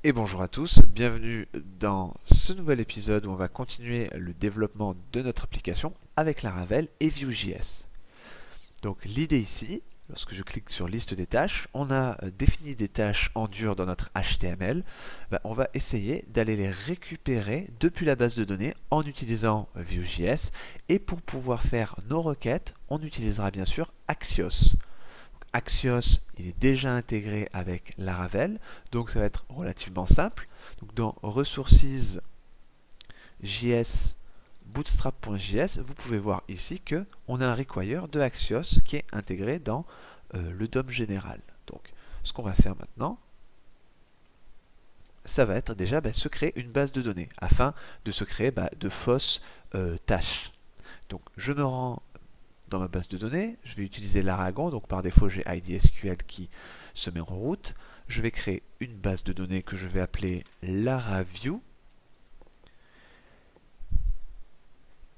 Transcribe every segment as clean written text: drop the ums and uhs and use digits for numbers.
Et bonjour à tous, bienvenue dans ce nouvel épisode où on va continuer le développement de notre application avec Laravel et Vue.js. Donc l'idée ici, lorsque je clique sur liste des tâches, on a défini des tâches en dur dans notre HTML. On va essayer d'aller les récupérer depuis la base de données en utilisant Vue.js, et pour pouvoir faire nos requêtes, on utilisera bien sûr Axios. Axios, il est déjà intégré avec Laravel, donc ça va être relativement simple. Donc dans Resources JS Bootstrap.js, vous pouvez voir ici que on a un require de Axios qui est intégré dans le DOM général. Donc ce qu'on va faire maintenant, ça va être déjà se créer une base de données afin de se créer de fausses tâches. Donc je me rends dans ma base de données, je vais utiliser l'Aragon, donc par défaut j'ai ID SQL qui se met en route. Je vais créer une base de données que je vais appeler LaraView.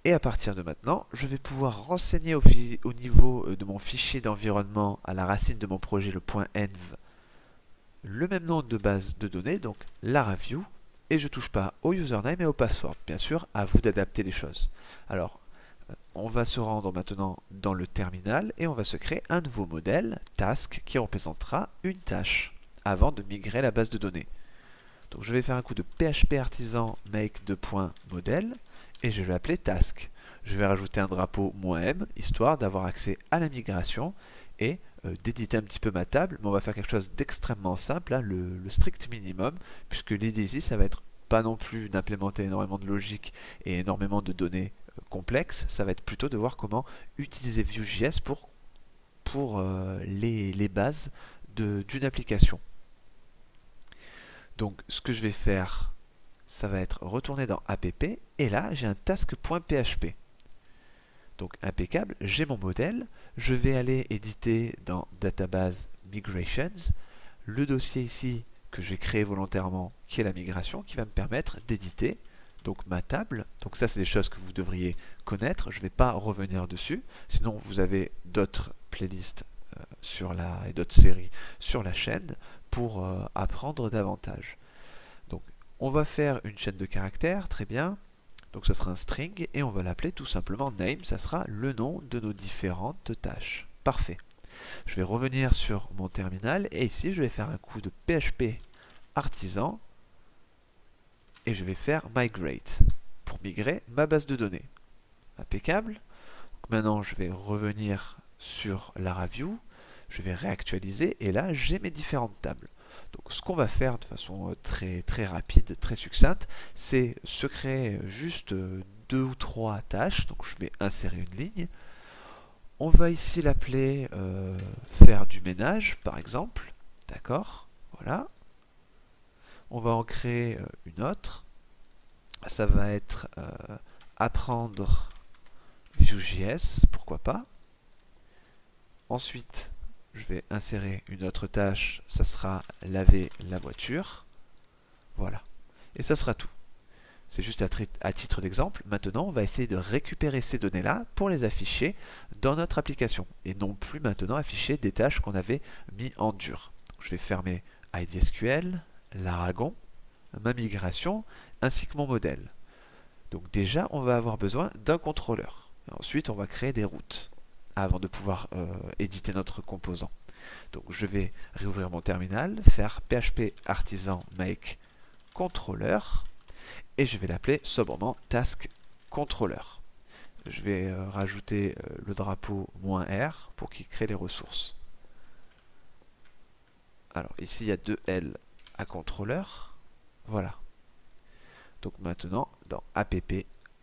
Et à partir de maintenant, je vais pouvoir renseigner au niveau de mon fichier d'environnement à la racine de mon projet, le .env, le même nom de base de données, donc LaraView, et je ne touche pas au username et au password. Bien sûr, à vous d'adapter les choses. Alors, on va se rendre maintenant dans le terminal et on va se créer un nouveau modèle, task, qui représentera une tâche avant de migrer la base de données. Donc je vais faire un coup de PHP artisan make .modèle et je vais l'appeler task. Je vais rajouter un drapeau "-m", histoire d'avoir accès à la migration et d'éditer un petit peu ma table, mais on va faire quelque chose d'extrêmement simple, hein, le strict minimum, puisque l'idée ici, ça va être pas non plus d'implémenter énormément de logique et énormément de données complexes, ça va être plutôt de voir comment utiliser Vue.js pour les bases d'une application. Donc ce que je vais faire, ça va être retourner dans app, et là j'ai un task.php. Donc impeccable, j'ai mon modèle, je vais aller éditer dans Database Migrations, le dossier ici que j'ai créé volontairement, qui est la migration, qui va me permettre d'éditer donc ma table. Donc ça c'est des choses que vous devriez connaître, je ne vais pas revenir dessus, sinon vous avez d'autres playlists et d'autres séries sur la chaîne pour apprendre davantage. Donc on va faire une chaîne de caractères, très bien. Donc ça sera un string et on va l'appeler tout simplement name, ça sera le nom de nos différentes tâches. Parfait. Je vais revenir sur mon terminal et ici je vais faire un coup de PHP artisan et je vais faire migrate pour migrer ma base de données. Impeccable. Donc maintenant je vais revenir sur LaraView, je vais réactualiser et là j'ai mes différentes tables. Donc ce qu'on va faire de façon très rapide, très succincte, c'est se créer juste deux ou trois tâches. Donc je vais insérer une ligne. On va ici l'appeler faire du ménage par exemple. D'accord, voilà. On va en créer une autre. Ça va être apprendre Vue.js, pourquoi pas. Ensuite, je vais insérer une autre tâche, ça sera laver la voiture. Voilà. Et ça sera tout. C'est juste à titre d'exemple. Maintenant, on va essayer de récupérer ces données-là pour les afficher dans notre application. Et non plus maintenant afficher des tâches qu'on avait mis en dur. Donc, je vais fermer ID SQL, l'Aragon, ma migration, ainsi que mon modèle. Donc déjà, on va avoir besoin d'un contrôleur. Et ensuite, on va créer des routes avant de pouvoir éditer notre composant. Donc je vais réouvrir mon terminal, faire PHP artisan make controller et je vais l'appeler sobrement task controller. Je vais rajouter le drapeau "-r pour qu'il crée les ressources. Alors ici il y a deux L à controller. Voilà. Donc maintenant dans app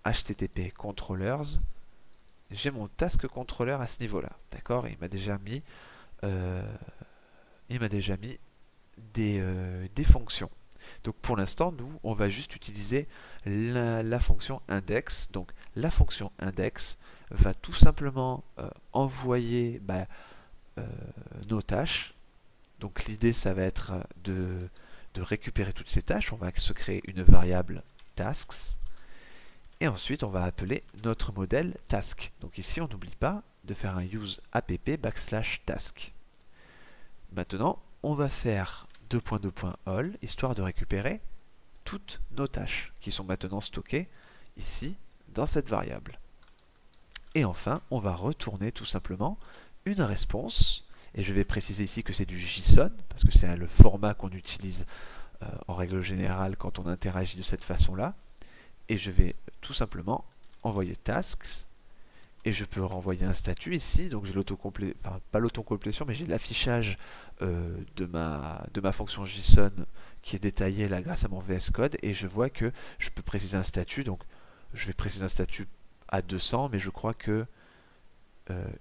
http controllers, j'ai mon task controller à ce niveau-là. D'accord, il m'a déjà mis des fonctions. Donc pour l'instant, nous, on va juste utiliser la fonction index. Donc la fonction index va tout simplement envoyer nos tâches. Donc l'idée, ça va être de récupérer toutes ces tâches. On va se créer une variable tasks. Et ensuite, on va appeler notre modèle task. Donc ici, on n'oublie pas de faire un use app /task. Maintenant, on va faire 2.2.all, histoire de récupérer toutes nos tâches qui sont maintenant stockées ici dans cette variable. Et enfin, on va retourner tout simplement une réponse, et je vais préciser ici que c'est du JSON, parce que c'est le format qu'on utilise en règle générale quand on interagit de cette façon-là, et je vais tout simplement envoyer tasks, et je peux renvoyer un statut ici, donc j'ai l'autocomplétion, enfin pas l'autocomplétion, mais j'ai l'affichage de ma fonction JSON qui est détaillée là grâce à mon VS Code, et je vois que je peux préciser un statut, donc je vais préciser un statut à 200, mais je crois que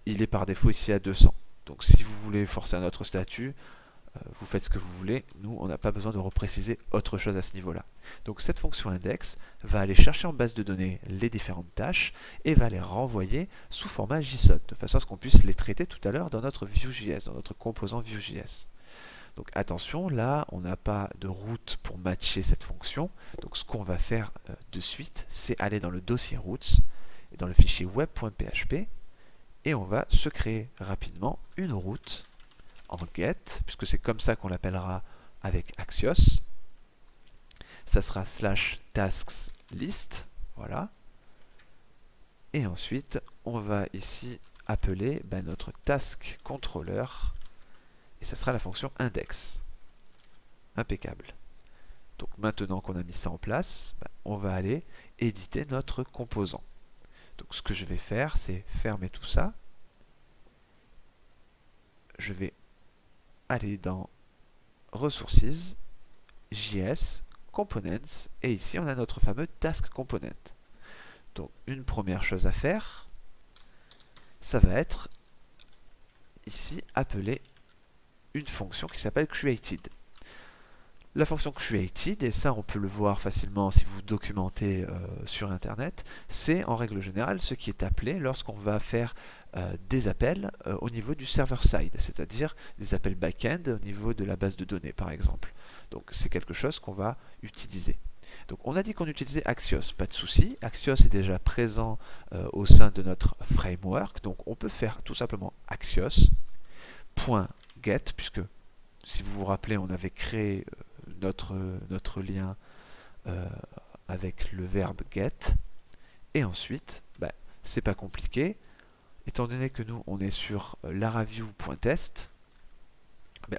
il est par défaut ici à 200. Donc si vous voulez forcer un autre statut, vous faites ce que vous voulez. Nous, on n'a pas besoin de repréciser autre chose à ce niveau-là. Donc cette fonction index va aller chercher en base de données les différentes tâches et va les renvoyer sous format JSON, de façon à ce qu'on puisse les traiter tout à l'heure dans notre Vue.js, dans notre composant Vue.js. Donc attention, là, on n'a pas de route pour matcher cette fonction. Donc ce qu'on va faire de suite, c'est aller dans le dossier routes, et dans le fichier web.php, et on va se créer rapidement une route en get, puisque c'est comme ça qu'on l'appellera avec Axios. Ça sera /tasks list, voilà. Et ensuite, on va ici appeler notre task controller, et ça sera la fonction index. Impeccable. Donc maintenant qu'on a mis ça en place, on va aller éditer notre composant. Donc ce que je vais faire, c'est fermer tout ça. Je vais aller dans Resources, JS, Components, et ici on a notre fameux Task Component. Donc une première chose à faire, ça va être ici appeler une fonction qui s'appelle created. La fonction created, et ça on peut le voir facilement si vous documentez sur internet, c'est en règle générale ce qui est appelé lorsqu'on va faire des appels au niveau du server-side, c'est-à-dire des appels back-end au niveau de la base de données par exemple. Donc c'est quelque chose qu'on va utiliser. Donc on a dit qu'on utilisait Axios, pas de souci. Axios est déjà présent au sein de notre framework, donc on peut faire tout simplement Axios.get, puisque si vous vous rappelez, on avait créé notre lien avec le verbe get, et ensuite, c'est pas compliqué, étant donné que nous on est sur laraviewtest,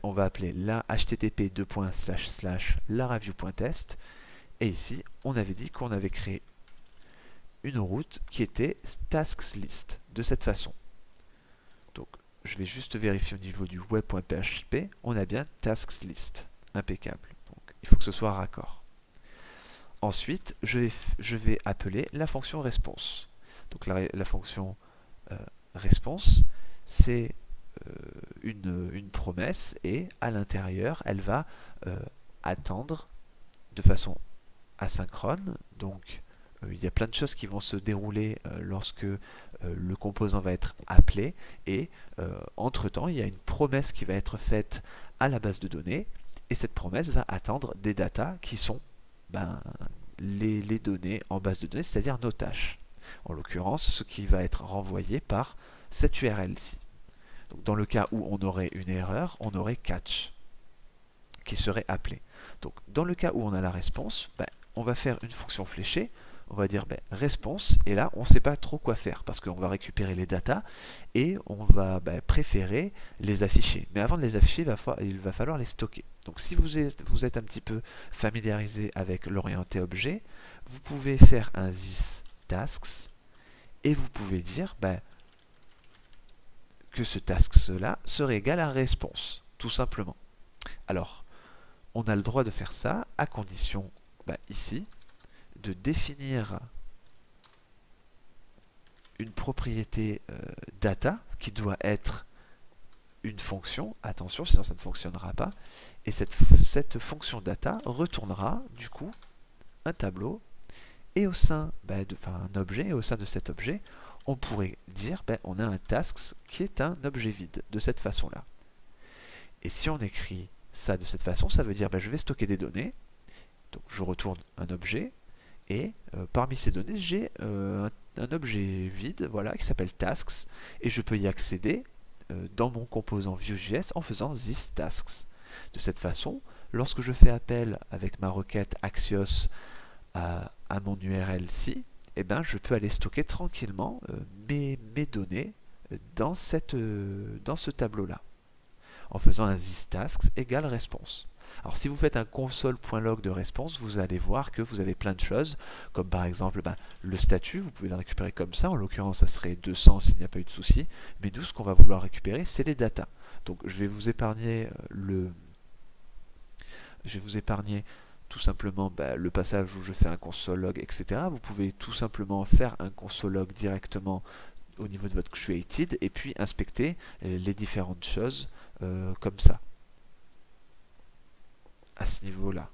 on va appeler la http://laraviewtest, et ici on avait dit qu'on avait créé une route qui était tasks list de cette façon. Donc je vais juste vérifier au niveau du web.php, on a bien tasks list, impeccable. Donc il faut que ce soit raccord. Ensuite, je vais appeler la fonction response. Donc la fonction response, c'est une promesse, et à l'intérieur, elle va attendre de façon asynchrone. Donc il y a plein de choses qui vont se dérouler lorsque le composant va être appelé, et entre-temps, il y a une promesse qui va être faite à la base de données, et cette promesse va attendre des datas qui sont les données en base de données, c'est-à-dire nos tâches. En l'occurrence, ce qui va être renvoyé par cette URL-ci. Donc, dans le cas où on aurait une erreur, on aurait catch qui serait appelé. Donc, dans le cas où on a la réponse, on va faire une fonction fléchée. On va dire response, et là on ne sait pas trop quoi faire parce qu'on va récupérer les datas et on va préférer les afficher. Mais avant de les afficher, il va falloir les stocker. Donc si vous êtes un petit peu familiarisé avec l'orienté objet, vous pouvez faire un this tasks et vous pouvez dire que ce tasks-là serait égal à response, tout simplement. Alors, on a le droit de faire ça à condition, ici, de définir une propriété data qui doit être une fonction, attention sinon ça ne fonctionnera pas, et cette fonction data retournera du coup un tableau, et au sein un objet, et au sein de cet objet on pourrait dire on a un tasks qui est un objet vide de cette façon là. Et si on écrit ça de cette façon, ça veut dire je vais stocker des données, donc je retourne un objet, et parmi ces données, j'ai un objet vide, voilà, qui s'appelle tasks, et je peux y accéder dans mon composant Vue.js en faisant this tasks. De cette façon, lorsque je fais appel avec ma requête Axios à mon URL-ci, eh ben, je peux aller stocker tranquillement mes données dans ce tableau-là, en faisant un thistasks égale response. Alors si vous faites un console.log de response, vous allez voir que vous avez plein de choses, comme par exemple le statut, vous pouvez le récupérer comme ça, en l'occurrence ça serait 200 s'il n'y a pas eu de souci, mais nous ce qu'on va vouloir récupérer c'est les datas. Donc je vais vous épargner tout simplement le passage où je fais un console log, etc. Vous pouvez tout simplement faire un console log directement au niveau de votre created et puis inspecter les différentes choses comme ça, à ce niveau-là.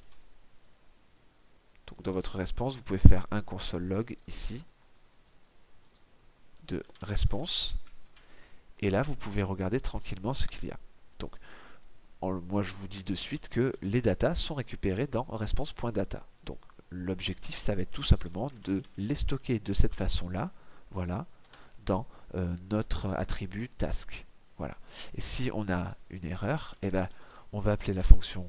Donc dans votre response, vous pouvez faire un console log ici de response et là vous pouvez regarder tranquillement ce qu'il y a. Donc moi je vous dis de suite que les datas sont récupérées dans response.data. Donc l'objectif ça va être tout simplement de les stocker de cette façon-là, voilà, dans notre attribut task. Voilà. Et si on a une erreur, eh ben, on va appeler la fonction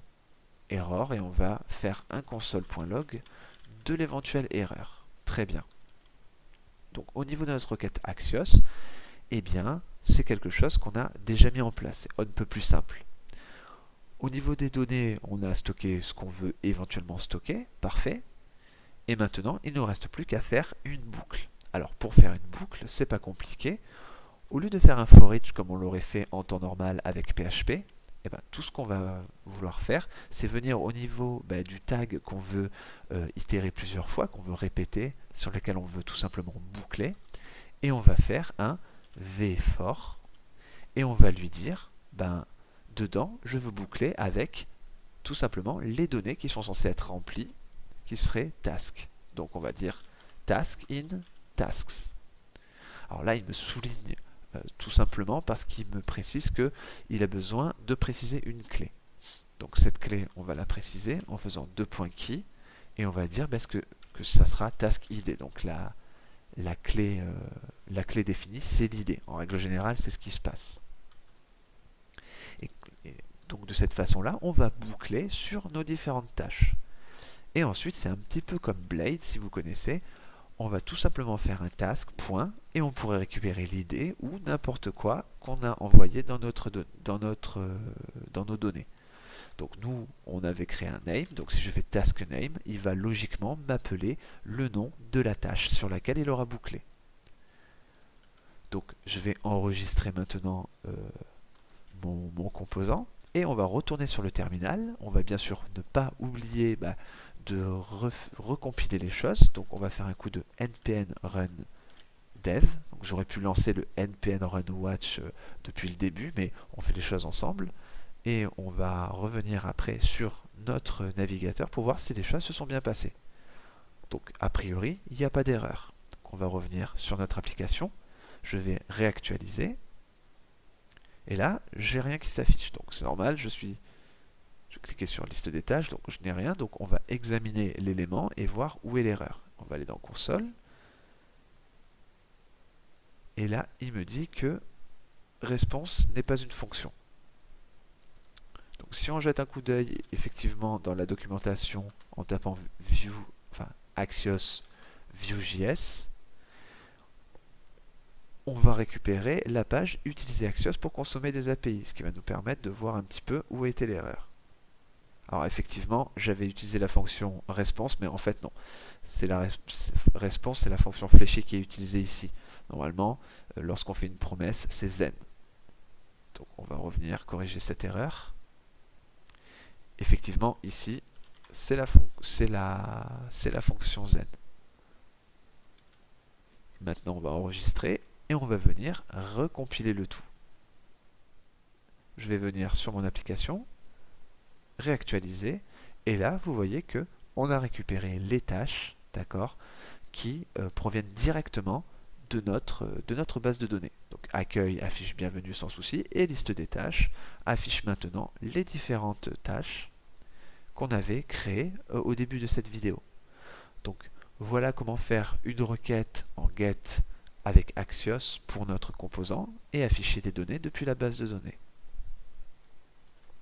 error et on va faire un console.log de l'éventuelle erreur. Très bien. Donc au niveau de notre requête Axios, eh bien c'est quelque chose qu'on a déjà mis en place. C'est un peu plus simple. Au niveau des données, on a stocké ce qu'on veut éventuellement stocker. Parfait. Et maintenant, il ne nous reste plus qu'à faire une boucle. Alors pour faire une boucle, c'est pas compliqué. Au lieu de faire un for each comme on l'aurait fait en temps normal avec PHP, eh ben, tout ce qu'on va vouloir faire, c'est venir au niveau du tag qu'on veut itérer plusieurs fois, qu'on veut répéter, sur lequel on veut tout simplement boucler, et on va faire un vfor, et on va lui dire, dedans, je veux boucler avec tout simplement les données qui sont censées être remplies, qui seraient task. Donc on va dire task in tasks. Alors là, il me souligne tout simplement parce qu'il me précise qu'il a besoin de préciser une clé. Donc cette clé, on va la préciser en faisant $key et on va dire que ça sera task id. Donc la clé définie, c'est l'id. En règle générale, c'est ce qui se passe. Et donc de cette façon-là, on va boucler sur nos différentes tâches. Et ensuite, c'est un petit peu comme Blade, si vous connaissez. On va tout simplement faire un task, point, et on pourrait récupérer l'id ou n'importe quoi qu'on a envoyé dans nos données. Donc nous, on avait créé un name, donc si je fais task name, il va logiquement m'appeler le nom de la tâche sur laquelle il aura bouclé. Donc je vais enregistrer maintenant mon composant, et on va retourner sur le terminal. On va bien sûr ne pas oublier de recompiler les choses. Donc on va faire un coup de npm run dev. J'aurais pu lancer le npm run watch depuis le début, mais on fait les choses ensemble. Et on va revenir après sur notre navigateur pour voir si les choses se sont bien passées. Donc a priori, il n'y a pas d'erreur. On va revenir sur notre application. Je vais réactualiser. Et là, j'ai rien qui s'affiche. Donc c'est normal, je vais cliquer sur liste des tâches, donc je n'ai rien. Donc on va examiner l'élément et voir où est l'erreur. On va aller dans console. Et là, il me dit que response n'est pas une fonction. Donc si on jette un coup d'œil, effectivement, dans la documentation, en tapant Axios Vue.js, on va récupérer la page utiliser Axios pour consommer des API, ce qui va nous permettre de voir un petit peu où était l'erreur. Alors effectivement, j'avais utilisé la fonction response, mais en fait non. C'est la response, c'est la fonction fléchée qui est utilisée ici. Normalement, lorsqu'on fait une promesse, c'est zen. Donc on va revenir corriger cette erreur. Effectivement, ici, c'est la fonction zen. Maintenant, on va enregistrer. Et on va venir recompiler le tout. Je vais venir sur mon application, réactualiser, et là, vous voyez que on a récupéré les tâches, d'accord, qui proviennent directement de notre base de données. Donc accueil affiche bienvenue sans souci, et liste des tâches affiche maintenant les différentes tâches qu'on avait créées au début de cette vidéo. Donc voilà comment faire une requête en get avec Axios pour notre composant et afficher des données depuis la base de données.